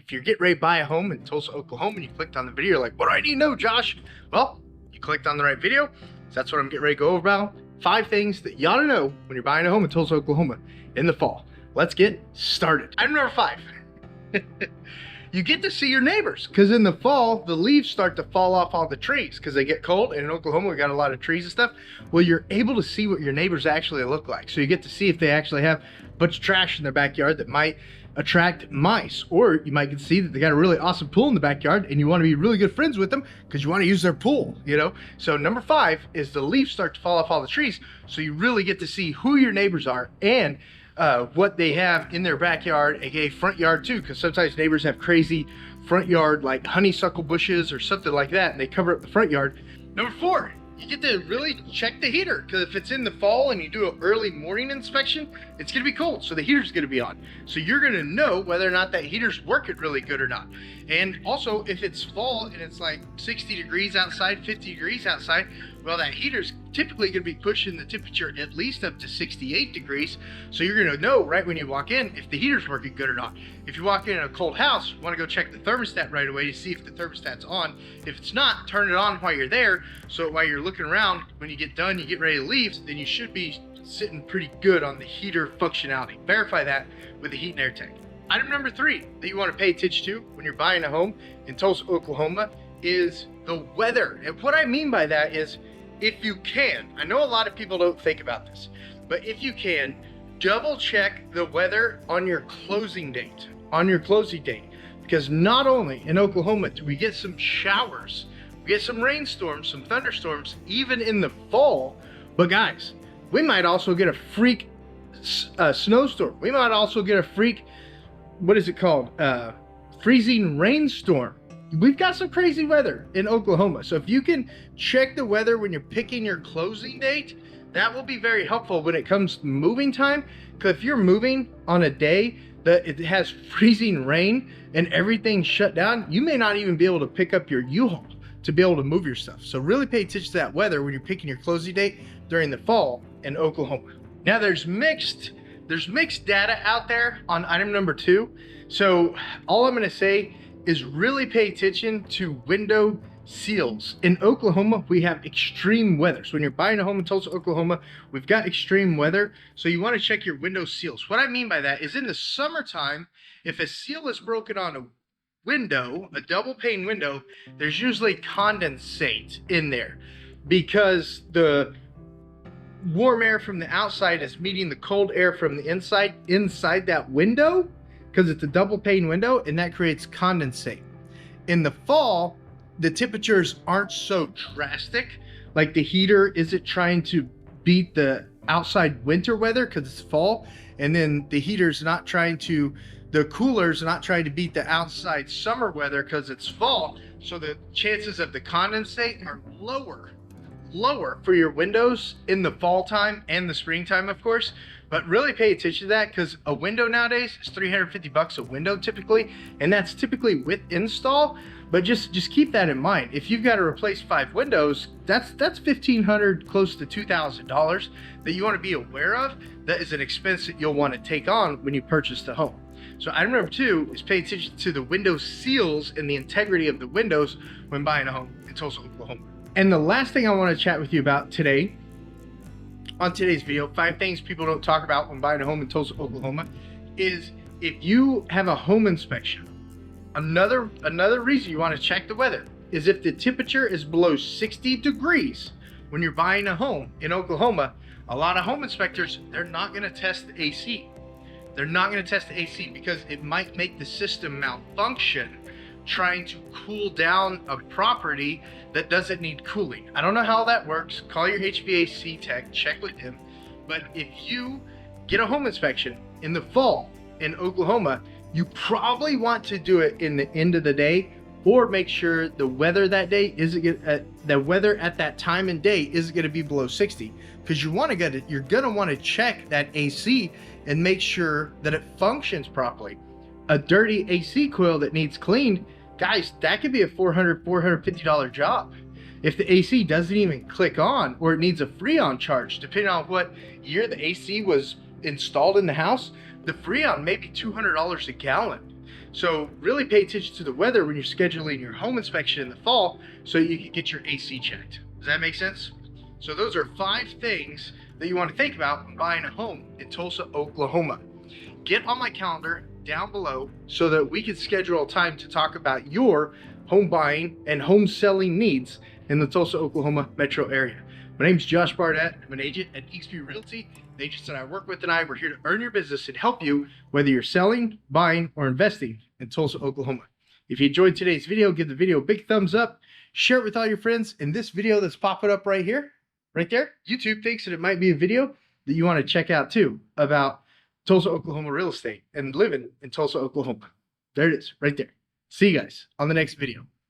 If you're getting ready to buy a home in Tulsa, Oklahoma, and you clicked on the video, you're like, what do I need to know, Josh? Well, you clicked on the right video. So that's what I'm getting ready to go over about. 5 things that you ought to know when you're buying a home in Tulsa, Oklahoma in the fall. Let's get started. Item number 5. You get to see your neighbors, because in the fall, the leaves start to fall off all the trees because they get cold. And in Oklahoma, we got a lot of trees and stuff. Well, you're able to see what your neighbors actually look like. So you get to see if they actually have a bunch of trash in their backyard that might attract mice, or you might get to see that they got a really awesome pool in the backyard and you want to be really good friends with them because you want to use their pool, you know? So number 5 is the leaves start to fall off all the trees. So you really get to see who your neighbors are and what they have in their backyard, aka front yard too, because sometimes neighbors have crazy front yard like honeysuckle bushes or something like that, and they cover up the front yard. Number 4, you get to really check the heater, because if it's in the fall and you do an early morning inspection, it's gonna be cold, so the heater's gonna be on. So you're gonna know whether or not that heater's working really good or not. And also, if it's fall and it's like 60 degrees outside, 50 degrees outside, well, that heater's typically gonna be pushing the temperature at least up to 68 degrees. So you're gonna know right when you walk in if the heater's working good or not. If you walk in a cold house, you wanna go check the thermostat right away to see if the thermostat's on. If it's not, turn it on while you're there, so while you're looking around, when you get done, you get ready to leave, then you should be sitting pretty good on the heater functionality. Verify that with the heat and air tank. Item number 3 that you want to pay attention to when you're buying a home in Tulsa, Oklahoma is the weather. And what I mean by that is, if you can, I know a lot of people don't think about this, but if you can, double check the weather on your closing date, because not only in Oklahoma do we get some showers, we get some rainstorms, some thunderstorms, even in the fall, but guys, we might also get a freak snowstorm. We might also get a freak, what is it called? Freezing rainstorm. We've got some crazy weather in Oklahoma. So if you can check the weather when you're picking your closing date, that will be very helpful when it comes to moving time. Because if you're moving on a day that it has freezing rain and everything's shut down, you may not even be able to pick up your U-Haul to be able to move your stuff. So really pay attention to that weather when you're picking your closing date during the fall in Oklahoma. Now there's mixed data out there on item number 2. So all I'm gonna say is really pay attention to window seals. In Oklahoma, we have extreme weather. So when you're buying a home in Tulsa, Oklahoma, we've got extreme weather. So you wanna check your window seals. What I mean by that is in the summertime, if a seal is broken on a window, a double pane window, there's usually condensate in there because the warm air from the outside is meeting the cold air from the inside that window, because it's a double pane window, and that creates condensate. In the fall, the temperatures aren't so drastic, like the heater isn't trying to beat the outside winter weather because it's fall, and then the cooler's not trying to beat the outside summer weather because it's fall. So the chances of the condensate are lower for your windows in the fall time and the springtime, of course. But really pay attention to that, because a window nowadays is $350 a window typically, and that's typically with install. But just keep that in mind. If you've got to replace 5 windows, that's $1,500, close to $2,000 that you want to be aware of. That is an expense that you'll want to take on when you purchase the home. So item number 2 is pay attention to the window seals and the integrity of the windows when buying a home in Tulsa, Oklahoma. And the last thing I want to chat with you about today, on today's video, 5 things people don't talk about when buying a home in Tulsa, Oklahoma, is if you have a home inspection, another reason you want to check the weather is if the temperature is below 60 degrees when you're buying a home in Oklahoma. A lot of home inspectors, they're not going to test the AC. They're not going to test the AC because it might make the system malfunction trying to cool down a property that doesn't need cooling. I don't know how that works. Call your HVAC tech, check with him. But if you get a home inspection in the fall in Oklahoma, you probably want to do it in the end of the day, or make sure the weather that day the weather at that time and day isn't going to be below 60, because you're going to want to check that AC and make sure that it functions properly. A dirty AC coil that needs cleaned, guys, that could be a $450 job. If the AC doesn't even click on, or it needs a Freon charge, depending on what year the AC was installed in the house, the Freon may be $200 a gallon. So really pay attention to the weather when you're scheduling your home inspection in the fall so you can get your AC checked. Does that make sense? So those are 5 things that you want to think about when buying a home in Tulsa, Oklahoma. Get on my calendar down below so that we can schedule a time to talk about your home buying and home selling needs in the Tulsa, Oklahoma metro area. My name is Josh Barnett. I'm an agent at Eastview Realty. The agents that I work with and we're here to earn your business and help you whether you're selling, buying, or investing in Tulsa, Oklahoma. If you enjoyed today's video, give the video a big thumbs up, share it with all your friends. And this video that's popping up right here, right there, YouTube thinks that it might be a video that you want to check out too about Tulsa, Oklahoma real estate and living in Tulsa, Oklahoma. There it is, right there. See you guys on the next video.